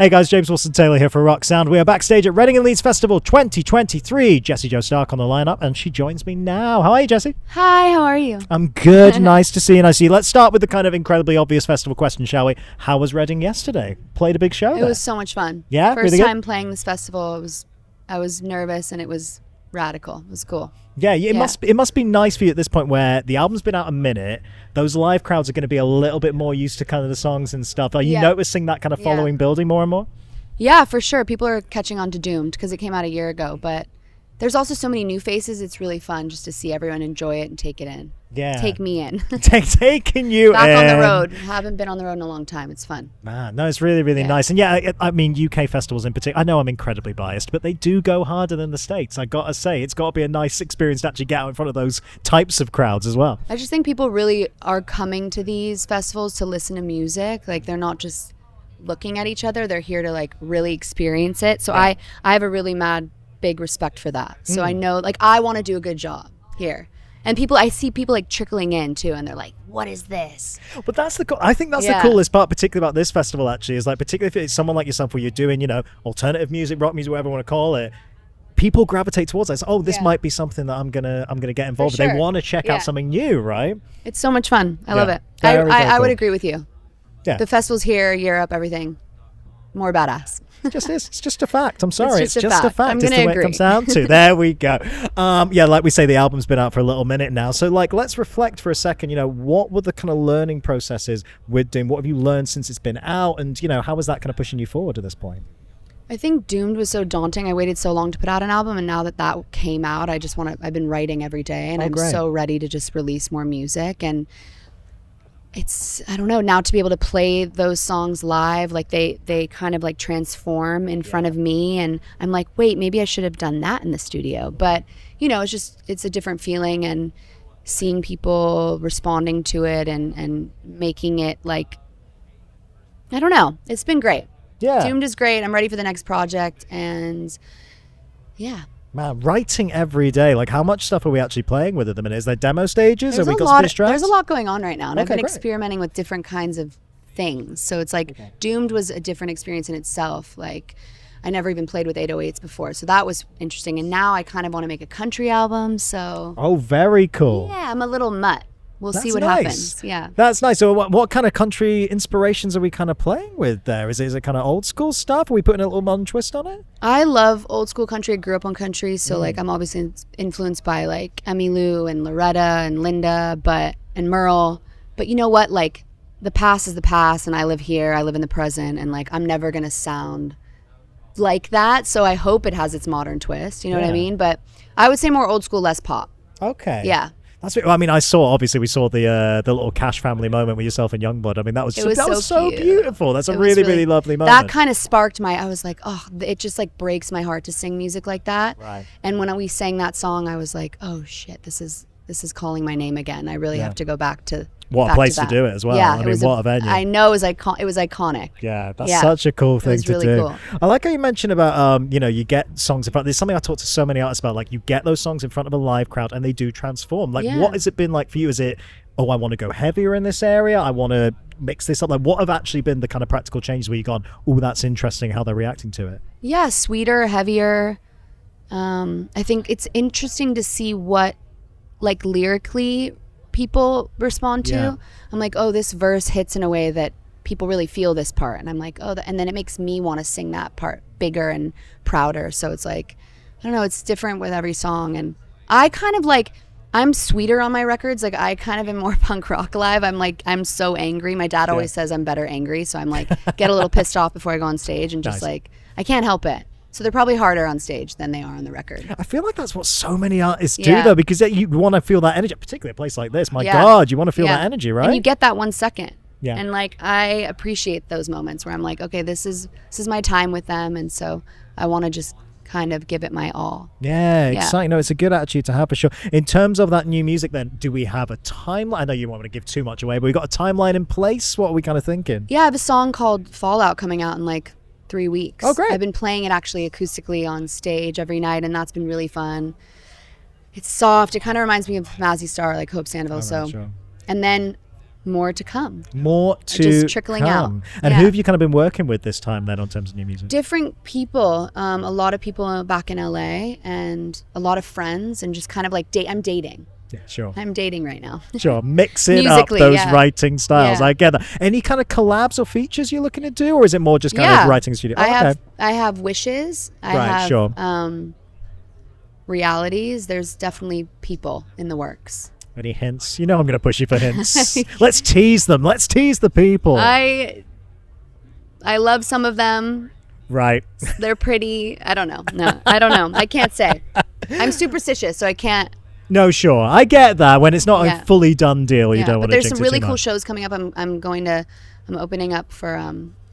Hey guys, James Wilson-Taylor here for Rock Sound. We are backstage at Reading Leeds Festival 2023. Jessie Jo Stark on the lineup, and she joins me now. How are you, Jessie? Hi, how are you? I'm good. Nice to see you. Nice to see you. Let's start with the kind of incredibly obvious festival question, shall we? How was Reading yesterday? Played a big show It there. was so much fun. Yeah? First Really time playing this festival. I was nervous and it was radical. It was cool. Yeah, it must be nice for you at this point where the album's been out a minute. Those live crowds are going to be a little bit more used to kind of the songs and stuff. Are you noticing that kind of following building more and more? Yeah, for sure. People are catching on to Doomed because it came out a year ago. But there's also so many new faces. It's really fun just to see everyone enjoy it and take it in. Yeah. Take me in. Taking you Back in. on the road. Haven't been on the road in a long time. It's fun. Man, no, it's really, really nice. And I mean, UK festivals in particular, I know I'm incredibly biased, but they do go harder than the States. I got to say, it's got to be a nice experience to actually get out in front of those types of crowds as well. I just think people really are coming to these festivals to listen to music. Like, they're not just looking at each other. They're here to, like, really experience it. So I have a really big respect for that. So I know, like, I want to do a good job here. And I see people like trickling in too, and they're like, "What is this?" But I think that's the coolest part, particularly about this festival. Actually, is like, particularly if it's someone like yourself, where you're doing, alternative music, rock music, whatever you want to call it. People gravitate towards it. Oh, this might be something that I'm gonna get involved with. They want to check out something new, right? It's so much fun. I love it. I would agree with you. Yeah. The festivals here, Europe, everything, more badass. It's just a fact. I'm sorry. It's just a fact. I'm it's the way it comes down to. There we go. Like we say, the album's been out for a little minute now. So let's reflect for a second. What were the kind of learning processes with Doom? What have you learned since it's been out? And, how is that kind of pushing you forward at this point? I think Doomed was so daunting. I waited so long to put out an album. And now that came out, I've been writing every day. And I'm so ready to just release more music. And I don't know, now to be able to play those songs live, like they kind of like transform in front of me, and I'm like, wait, maybe I should have done that in the studio. But it's a different feeling, and seeing people responding to it and making it, like, I don't know, it's been great. Doomed is great. I'm ready for the next project, and man, writing every day. Like, how much stuff are we actually playing with at the minute? Is there demo stages? Have we got finished tracks? There's a lot going on right now, and I've been experimenting with different kinds of things. So it's like Doomed was a different experience in itself. Like, I never even played with 808s before, so that was interesting. And now I kind of want to make a country album. So very cool. Yeah, I'm a little mutt. We'll see what happens. Yeah, that's nice. So what kind of country inspirations are we kind of playing with there? Is it kind of old school stuff? Are we putting a little modern twist on it? I love old school country. I grew up on country, so like I'm obviously influenced by like Emmylou and Loretta and Linda, and Merle. But you know what? Like, the past is the past, and I live here. I live in the present, and like I'm never gonna sound like that. So I hope it has its modern twist. You know what I mean? But I would say more old school, less pop. Okay. Yeah. That's it. I mean, we saw the little Cash family moment with yourself and Youngblood. I mean, that was so beautiful. That's a really, really lovely moment. That kind of sparked I was like, oh, it just like breaks my heart to sing music like that. Right. And when we sang that song, I was like, oh shit, this is calling my name again. I really have to go back to what a place to do it as well. Yeah, I mean, what a venue. I know, it was iconic. Yeah, that's such a cool thing to do. Cool. I like how you mentioned about, you get songs in front. There's something I talk to so many artists about. Like, you get those songs in front of a live crowd and they do transform. Like, what has it been like for you? Is it, I want to go heavier in this area, I want to mix this up? Like, what have actually been the kind of practical changes where you've gone, oh, that's interesting how they're reacting to it? Yeah, sweeter, heavier. I think it's interesting to see what, like, lyrically people respond to. I'm like, oh, this verse hits in a way that people really feel this part, and I'm like, oh, and then it makes me want to sing that part bigger and prouder. So it's like, I don't know, it's different with every song. And I kind of like, I'm sweeter on my records. Like, I kind of am more punk rock live. I'm so angry. My dad always says I'm better angry, so I'm like, get a little pissed off before I go on stage, and just like, I can't help it. So they're probably harder on stage than they are on the record. I feel like that's what so many artists do, though, because you want to feel that energy, particularly a place like this. My God, you want to feel that energy, right? And you get that 1 second. Yeah. And like, I appreciate those moments where I'm like, okay, this is my time with them, and so I want to just kind of give it my all. Yeah, exciting. No, it's a good attitude to have for sure. In terms of that new music, then, do we have a timeline? I know you won't want to give too much away, but we got a timeline in place. What are we kind of thinking? Yeah, I have a song called Fallout coming out in like 3 weeks. Oh, great. I've been playing it actually acoustically on stage every night, and that's been really fun. It's soft. It kind of reminds me of Mazzy Star, like Hope Sandoval. Sure. And then more to come. More to just trickling come. out. And who have you kind of been working with this time then, on terms of new music? Different people. A lot of people back in LA, and a lot of friends, and just kind of like I'm dating. Yeah, sure. I'm dating right now. Sure, mixing up Musically, those yeah. writing styles. Yeah. I get that. Any kind of collabs or features you're looking to do, or is it more just kind of writing studio? I have wishes. I have sure. realities. There's definitely people in the works. Any hints? You know I'm going to push you for hints. Let's tease them. Let's tease the people. I love some of them. Right. They're pretty. I don't know. No, I don't know. I can't say. I'm superstitious, so I can't. No, sure. I get that. When it's not a fully done deal, you don't want to jinx it. But there's some really too cool much. shows coming up. I'm opening up for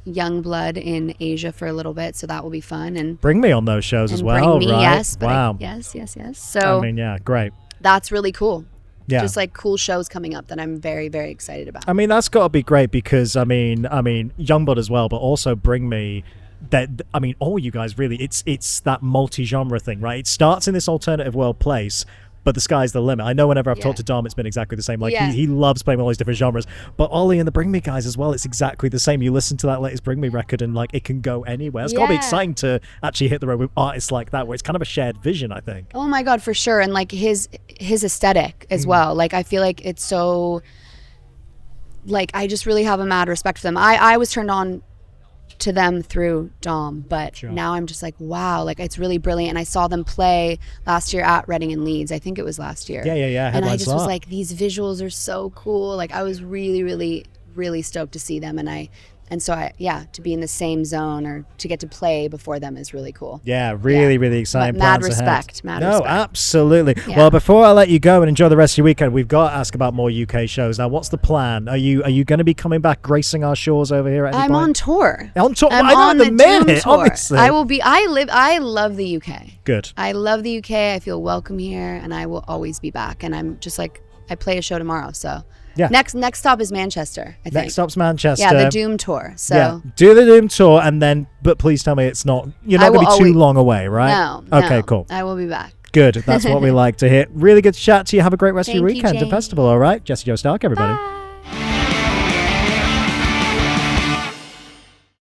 Yungblud in Asia for a little bit, so that will be fun. And bring me on those shows as well, bring me, right? yes. Wow. Yes. So I mean, yeah, great. That's really cool. Yeah. Just like cool shows coming up that I'm very, very excited about. I mean, that's got to be great because I mean, Yungblud as well, but also bring me that. I mean, all you guys really, it's that multi-genre thing, right? It starts in this alternative world place, but the sky's the limit. I know whenever I've talked to Dom, it's been exactly the same. Like he loves playing all these different genres. But Ollie and the Bring Me guys as well, it's exactly the same. You listen to that latest Bring Me record and like it can go anywhere. It's got to be exciting to actually hit the road with artists like that, where it's kind of a shared vision, I think. Oh my God, for sure. And like his aesthetic as well. Like I feel like it's so, like I just really have a mad respect for them. I was turned on to them through Dom, but now I'm just like, wow, like it's really brilliant. And I saw them play last year at Reading Leeds. I think it was last year. Yeah. And I just was like, these visuals are so cool. Like I was really, really, really stoked to see them. And so to be in the same zone or to get to play before them is really cool. Yeah, really exciting. Mad respect. No, absolutely. Yeah. Well, before I let you go and enjoy the rest of your weekend, we've got to ask about more UK shows. Now, what's the plan? Are you going to be coming back gracing our shores over here at any I'm point? on tour. On tour? I'm I know on at the minute, tour. obviously. I will be. I love the UK. Good. I love the UK. I feel welcome here, and I will always be back. And I'm just like, I play a show tomorrow, so. Yeah. Next stop is Manchester, I think. Next stop's Manchester. Yeah, the Doom tour. So yeah. Do the Doom tour and then, but please tell me it's not, you're not going to be too long away, right? No. Okay, cool. I will be back. Good. That's what we like to hear. Really good to chat to you. Have a great rest of your weekend and festival, all right? Jesse Joe Stark, everybody. Bye.